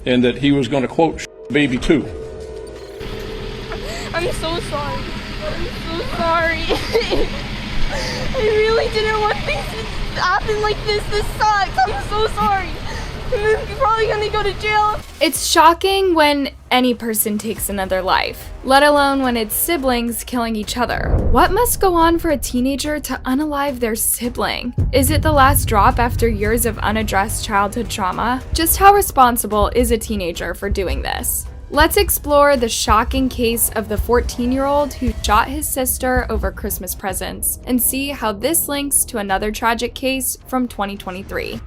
and that he was going to, quote, baby too. I'm so sorry. I'm so sorry. I really didn't want things to happen like this. This sucks. I'm so sorry. I'm probably gonna go to jail. It's shocking when any person takes another life, let alone when it's siblings killing each other. What must go on for a teenager to unalive their sibling? Is it the last drop after years of unaddressed childhood trauma? Just how responsible is a teenager for doing this? Let's explore the shocking case of the 14-year-old who shot his sister over Christmas presents and see how this links to another tragic case from 2023.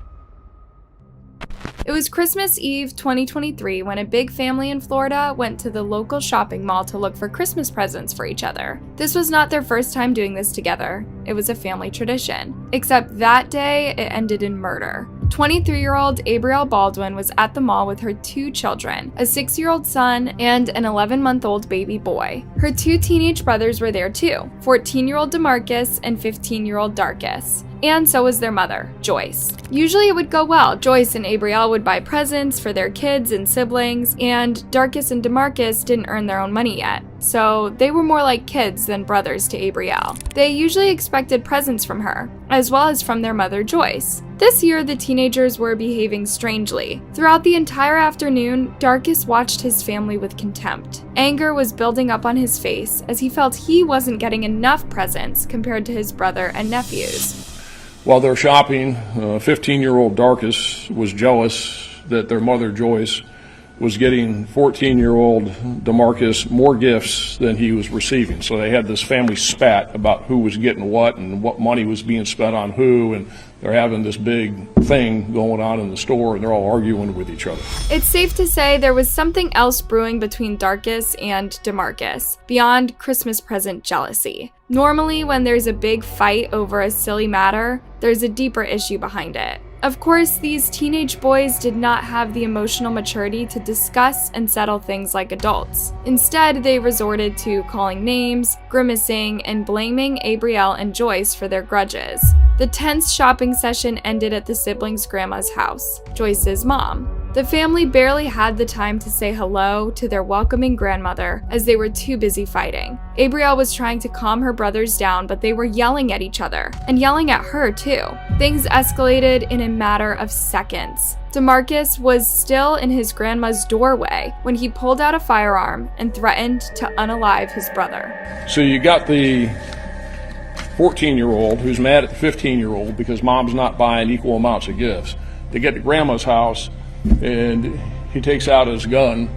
It was Christmas Eve 2023 when a big family in Florida went to the local shopping mall to look for Christmas presents for each other. This was not their first time doing this together. It was a family tradition. Except that day, it ended in murder. 23-year-old Abrielle Baldwin was at the mall with her 2 children, a 6-year-old son and an 11-month-old baby boy. Her 2 teenage brothers were there too, 14-year-old DeMarcus and 15-year-old Darcus. And so was their mother, Joyce. Usually it would go well. Joyce and Abrielle would buy presents for their kids and siblings, and Darcus and DeMarcus didn't earn their own money yet, so they were more like kids than brothers to Abrielle. They usually expected presents from her, as well as from their mother, Joyce. This year, the teenagers were behaving strangely. Throughout the entire afternoon, Darcus watched his family with contempt. Anger was building up on his face as he felt he wasn't getting enough presents compared to his brother and nephews. While they're shopping, 15-year-old Darcus was jealous that their mother, Joyce, was getting 14-year-old DeMarcus more gifts than he was receiving. So they had this family spat about who was getting what and what money was being spent on who, and they're having this big thing going on in the store, and they're all arguing with each other. It's safe to say there was something else brewing between Darcus and DeMarcus, beyond Christmas present jealousy. Normally, when there's a big fight over a silly matter, there's a deeper issue behind it. Of course, these teenage boys did not have the emotional maturity to discuss and settle things like adults. Instead, they resorted to calling names, grimacing, and blaming Abrielle and Joyce for their grudges. The tense shopping session ended at the siblings' grandma's house, Joyce's mom. The family barely had the time to say hello to their welcoming grandmother as they were too busy fighting. Abrielle was trying to calm her brothers down, but they were yelling at each other, and yelling at her too. Things escalated in a matter of seconds. DeMarcus was still in his grandma's doorway when he pulled out a firearm and threatened to unalive his brother. So you got the 14-year-old who's mad at the 15-year-old because mom's not buying equal amounts of gifts. They get to grandma's house, and he takes out his gun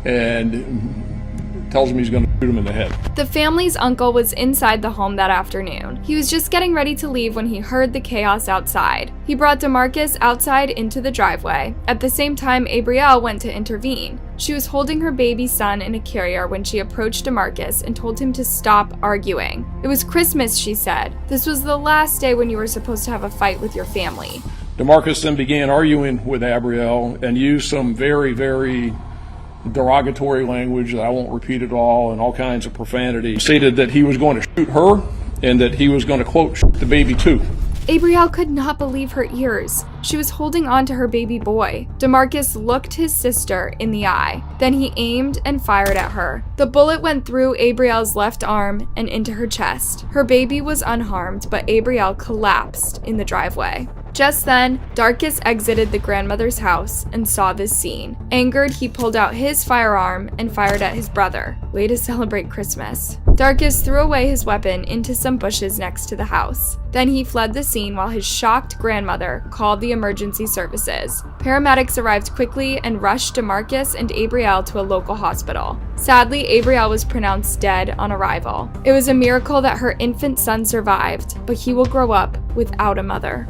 and tells him he's going to shoot him in the head. The family's uncle was inside the home that afternoon. He was just getting ready to leave when he heard the chaos outside. He brought DeMarcus outside into the driveway. At the same time, Abrielle went to intervene. She was holding her baby son in a carrier when she approached DeMarcus and told him to stop arguing. It was Christmas, she said. This was the last day when you were supposed to have a fight with your family. DeMarcus then began arguing with Abrielle and used some very, very derogatory language that I won't repeat at all kinds of profanity. He stated that he was going to shoot her and that he was going to, quote, shoot the baby too. Abrielle could not believe her ears. She was holding on to her baby boy. DeMarcus looked his sister in the eye. Then he aimed and fired at her. The bullet went through Abrielle's left arm and into her chest. Her baby was unharmed, but Abrielle collapsed in the driveway. Just then, Darcus exited the grandmother's house and saw this scene. Angered, he pulled out his firearm and fired at his brother. Way to celebrate Christmas. Darcus threw away his weapon into some bushes next to the house. Then he fled the scene while his shocked grandmother called the emergency services. Paramedics arrived quickly and rushed DeMarcus and Abrielle to a local hospital. Sadly, Abrielle was pronounced dead on arrival. It was a miracle that her infant son survived, but he will grow up without a mother.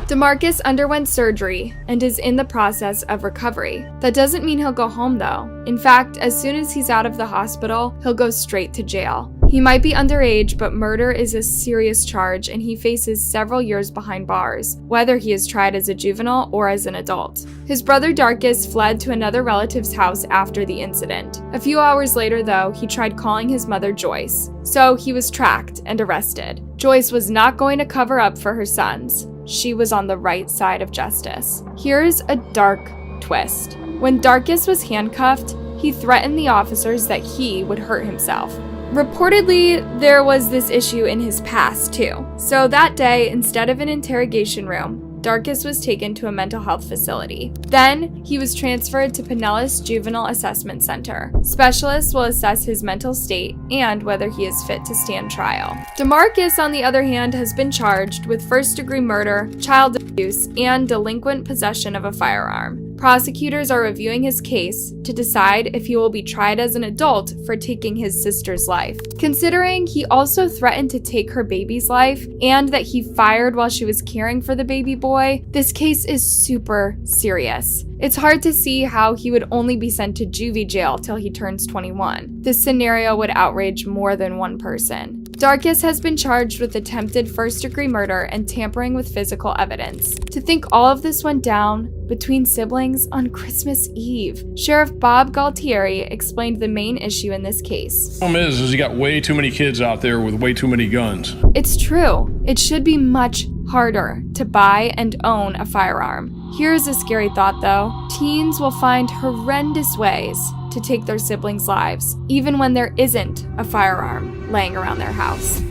DeMarcus underwent surgery and is in the process of recovery. That doesn't mean he'll go home though. In fact, as soon as he's out of the hospital, he'll go straight to jail. He might be underage, but murder is a serious charge and he faces several years behind bars, whether he is tried as a juvenile or as an adult. His brother Darcus fled to another relative's house after the incident. A few hours later though, he tried calling his mother Joyce, so he was tracked and arrested. Joyce was not going to cover up for her sons. she was on the right side of justice. Here's a dark twist. When Darkus was handcuffed, he threatened the officers that he would hurt himself. Reportedly, there was this issue in his past too. So that day, instead of an interrogation room, Darkus was taken to a mental health facility. Then, he was transferred to Pinellas Juvenile Assessment Center. Specialists will assess his mental state and whether he is fit to stand trial. DeMarcus, on the other hand, has been charged with first-degree murder, child abuse, and delinquent possession of a firearm. Prosecutors are reviewing his case to decide if he will be tried as an adult for taking his sister's life. Considering he also threatened to take her baby's life and that he fired while she was caring for the baby boy, this case is super serious. It's hard to see how he would only be sent to juvie jail till he turns 21. This scenario would outrage more than one person. Darkus has been charged with attempted first-degree murder and tampering with physical evidence. To think all of this went down between siblings on Christmas Eve. Sheriff Bob Galtieri explained the main issue in this case. The problem is you got way too many kids out there with way too many guns. It's true. It should be much harder to buy and own a firearm. Here's a scary thought though. Teens will find horrendous ways to take their siblings' lives, even when there isn't a firearm laying around their house.